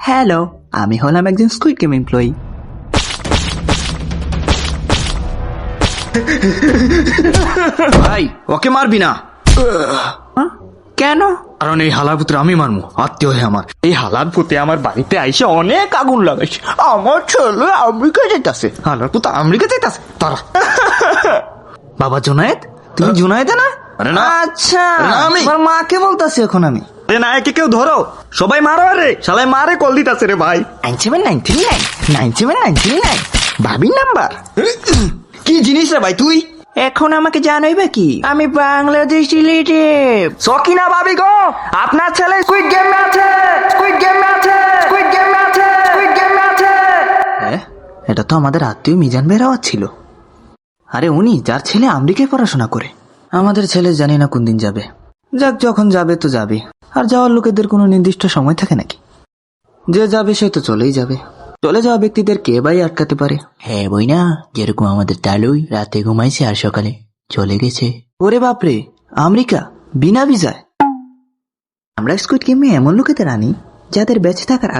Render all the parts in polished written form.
Hello, আমি হলাম একজন স্কুইড গেম এমপ্লয়ি। ভাই ওকে মারবি না। কেন? কারণ এই হালার পুত্রে আমি মারমু, আত্মীয় হয়ে আমার। এই হালার পুত্রে আমার বাড়িতে আইসে অনেক আগুন লাগাইছে। আমার ছেলে আমেরিকা যাইতাছে, হালার পুত্র আমেরিকা যাইতাছে তারা। বাবা জুনায়েদ, তুমি জুনায়েদে না? আরে না। আচ্ছা, আমি আমার মাকে বলতাছি এখন আমি। আরে না, একে কেউ ধরো, সবাই মারো রে, শালাই মারে কল দিতাছে রে ভাই। 9799 ভাবির নাম্বার। কি জিনিস রে ভাই তুই? এখন আমাকে জানাইবে কি? আমি বাংলাদেশ রিলেটিভ সকিনা ভাবি গো, আপনার ছেলে স্কুইড গেমে আছে, স্কুইড গেমে আছে, স্কুইড গেমে আছে, স্কুইড গেমে আছে। এটা তো আমাদের আত্মীয় মিজান ভাইয়ের আওয়াজ ছিল। আরে উনি যার ছেলে আমেরিকায় পড়াশোনা করে। আমাদের ছেলে জানি না কোন দিন যাবে। যাক, যখন যাবে তো যাবে। আর যাওয়ার লোকেদের কোনো নির্দিষ্ট সময় থাকে নাকি? যে যাবে সে তো চলেই যাবে। চলে যাওয়া ব্যক্তিদের কে ভাই আটকাতে পারে? হ্যাঁ বই না, যেরকম আমাদের তালুই রাতে ঘুমাইছে আর সকালে চলে গেছে। ওরে বাপরে, আমেরিকা বিনা ভিসায়। আমরা স্কুইড গেমে এমন লোকেদের আনি যাদের বেঁচে থাকার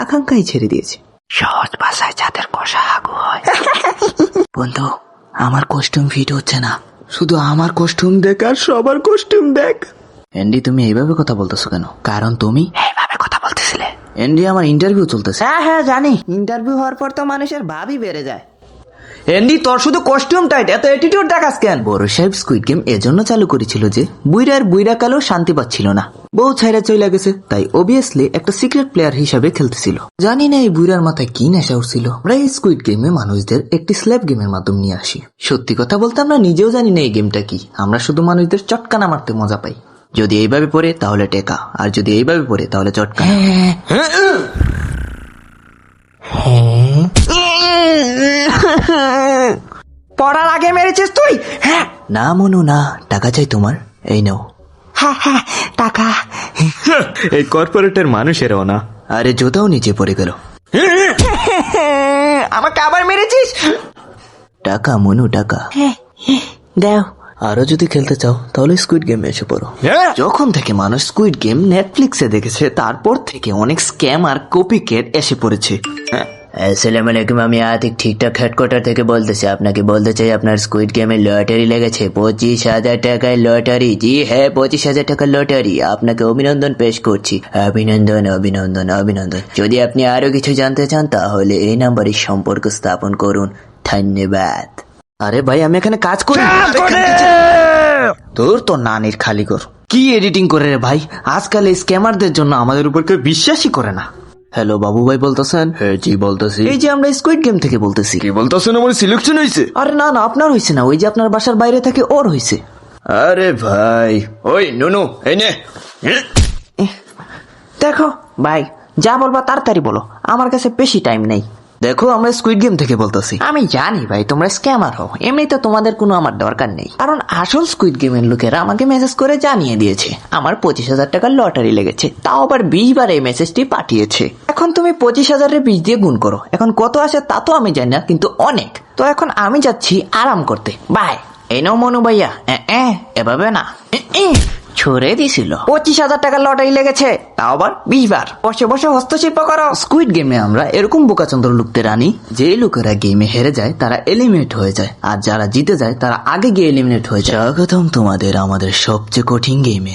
আকাঙ্ক্ষাই ছেড়ে দিয়েছে। সহজ ভাষায় যাদের কষা হাগু হয়। বন্ধু, আমার কস্টিউম ফিট হচ্ছে না। শুধু আমার কস্টিউম দেখ আর সবার কস্টিউম দেখ। এন্ডি, তুমি এইভাবে কথা বলতেছো কেন? কারণ তুমি এইভাবে কথা বলতেছিলে। এন্ডি, আমার ইন্টারভিউ চলতেছে। হ্যাঁ জানি, ইন্টারভিউ হওয়ার পর তো মানুষের ভাবই বেড়ে যায়। এন্ডি, তোর শুধু কস্টিউম টাইট, এত অ্যাটিটিউড দেখাস কেন? বড় সাহেব স্কুইড গেম এজন্য চালু করেছিল যে বুইরা কালেও শান্তি পাচ্ছিল না। বউ ছাইরা চলে গেছে, তাই অবভিয়াসলি একটা সিক্রেট প্লেয়ার হিসাবে খেলতেছিল। জানি না এই বুইরার মাথায় কি নেশা উঠছিল। আমরা এই স্কুইড গেমে মানুষদের একটি স্ল্যাব গেমের মাধ্যমে নিয়ে আসি। সত্যি কথা বলতে আমরা নিজেও জানি না এই গেমটা কি। আমরা শুধু মানুষদের চটকানা মারতে মজা পাই। যদি এইভাবে পড়ে তাহলে টেকা, আর যদি এইভাবে পড়ে তাহলে চটকানা। পড়ার আগে মেরেছিস তুই? হ্যাঁ না মনু না, টাকা চাই তোমার, এই নাও। হ্যাঁ টাকা। এই কর্পোরেটের মানুষেরাও না। আরে জোতাও নিচে পড়ে গেল। আমাকে আবার মেরেছিস? টাকা মনু, টাকা দাও। আরো যদি খেলতে চাও তাহলে স্কুইড গেমে এসে পড়ো। যখন থেকে মানুষ স্কুইড গেম নেটফ্লিক্সে দেখেছে, তারপর থেকে অনেক স্ক্যাম আর কপি কেট এসে পড়েছে। আসসালামু আলাইকুম, আমি আতিক ঠিকঠাক হেডকোয়ার্টার থেকে বলতেছি। আপনাকে বলতে চাই আপনার স্কুইড গেমে লটারি লেগেছে, 25,000 টাকায় লটারি। জি হ্যাঁ, 25,000 টাকার লটারি। আপনাকে অভিনন্দন পেশ করছি। অভিনন্দন অভিনন্দন অভিনন্দন। যদি আপনি আরো কিছু জানতে চান তাহলে এই নাম্বারে সম্পর্ক স্থাপন করুন। ধন্যবাদ। আরে ভাই, আমি এখানে কাজ করি। তোর তো নানির খালি কর। কি এডিটিং করে রে ভাই? আজকাল এই স্ক্যামারদের জন্য আমাদের উপর কেউ বিশ্বাসই করে না। হ্যালো বাবু ভাই বলতেছেন? হ্যাঁ জি বলতেছি। এই যে আমরা স্কুইড গেম থেকে বলতেছি। কি বলতেছেন? আমার সিলেকশন হয়েছে? আরে না না, আপনার হয়েছে না, ওই যে আপনার বাসার বাইরে থেকে ওর হয়েছে। আরে ভাই, ওই নুনু এই নে। দেখো ভাই, যা বলবা তাড়াতাড়ি বলো, আমার কাছে বেশি টাইম নেই। দেখো, আমরা স্কুইড গেম থেকে বলতেছি। আমি জানি ভাই তোমরা স্ক্যামার হও, এমনিতে তোমাদের কোনো আমার দরকার নেই। কারণ আসল স্কুইড গেমের লোকেরা আমাকে মেসেজ করে জানিয়ে দিয়েছে আমার 25,000 টাকার লটারি লেগেছে, তাও আবার 20 বার এই মেসেজটি পাঠিয়েছে। এখন তুমি 25,000 20 দিয়ে গুণ করো। এখন কত আসে তা তো আমি জানি না, কিন্তু অনেক। তো এখন আমি যাচ্ছি আরাম করতে। বাই। এই নাও মনু ভাইয়া। এভাবে না, ছড়ে দিছিল। 25,000 টাকার লটারি লেগেছে, তাও আবার 20 বার। বসে বসে হস্তশিল্প করো। স্কুইড গেমে আমরা এরকম বোকাচন্দ্র লোকদের আনি, যে লোকেরা গেমে হেরে যায় তারা এলিমিনেট হয়ে যায়, আর যারা জিতে যায় তারা আগে গিয়ে এলিমিনেট হয়ে যায়। স্বাগতম তোমাদের আমাদের সবচেয়ে কঠিন গেমে।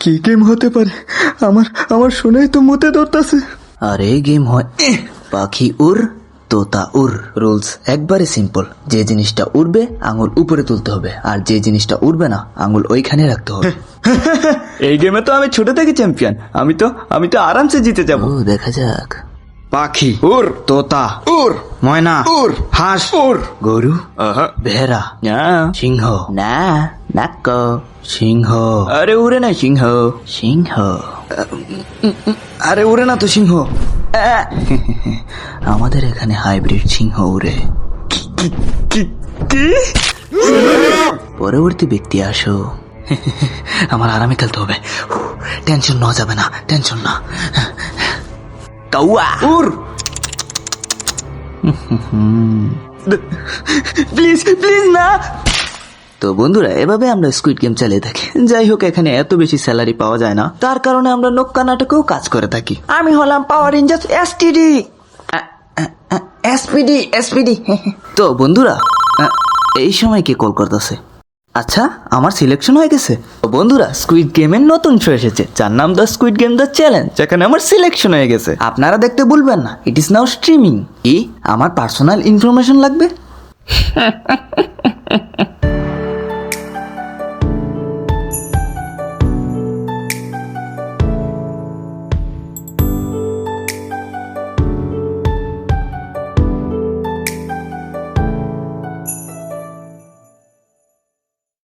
কি গেম হতে পারে? আমার শুনেই তো মুতে ধরতেছে। আর এই গেম হয় পাখি উড় তোতা উড়। রুলস একবারে সিম্পল। যে জিনিসটা উড়বে আঙুল উপরে তুলতে হবে, আর যে জিনিসটা উড়বে না আঙুল ওইখানে রাখতে হবে। এই গেমে তো আমি ছোট থেকে চ্যাম্পিয়ন। আমি তো আরামসে জিতে যাব। ও দেখা যাক। পাখি উড়, তোতা উড়, ময়না উড়, হাঁস উড়, গরু ভেড়া সিংহ না নাক সিংহ। আরে উড়ে না সিংহ। সিংহ আরে উড়ে না তো সিংহ। আমাদের এখানে হাইব্রিড সিংহ উড়ে। পরবর্তী ব্যক্তি আসো। আমার আরামে খেলতে হবে, টেনশন নেওয়া যাবে না, টেনশন না। কাউয়া উড়। প্লিজ প্লিজ না। তো বন্ধুরা এভাবে আমরা স্কুইড গেম চালিয়ে থাকি। যাই হোক, এখানে এত বেশি স্যালারি পাওয়া যায় না, তার কারণে আমরা নক্কা নাটকেও কাজ করে থাকি। আমি হলাম পাওয়ার রেঞ্জার্স এসটিডি এসপিডি এসপিডি। তো বন্ধুরা এই সময় কে কল করতেছে? আচ্ছা, আমার সিলেকশন হয়ে গেছে। তো বন্ধুরা, স্কুইড গেমের নতুন শো এসেছে, যার নাম the squid game the challenge, যেখানে আমার সিলেকশন হয়ে গেছে। আপনারা দেখতে ভুলবেন না, ইট ইজ নাও স্ট্রিমিং। আমার পার্সোনাল ইনফরমেশন লাগবে?